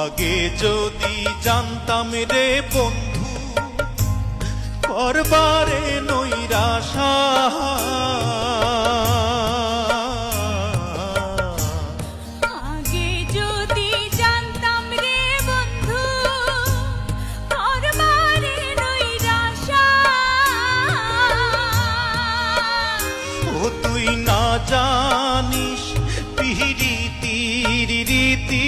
আগে যদি জানতাম রে বন্ধু করবারে নৈরাশা, আগে যদি জানতাম রে বন্ধু করবারে নৈরাশা, ও তুই না জানিস পিরিতির রীতি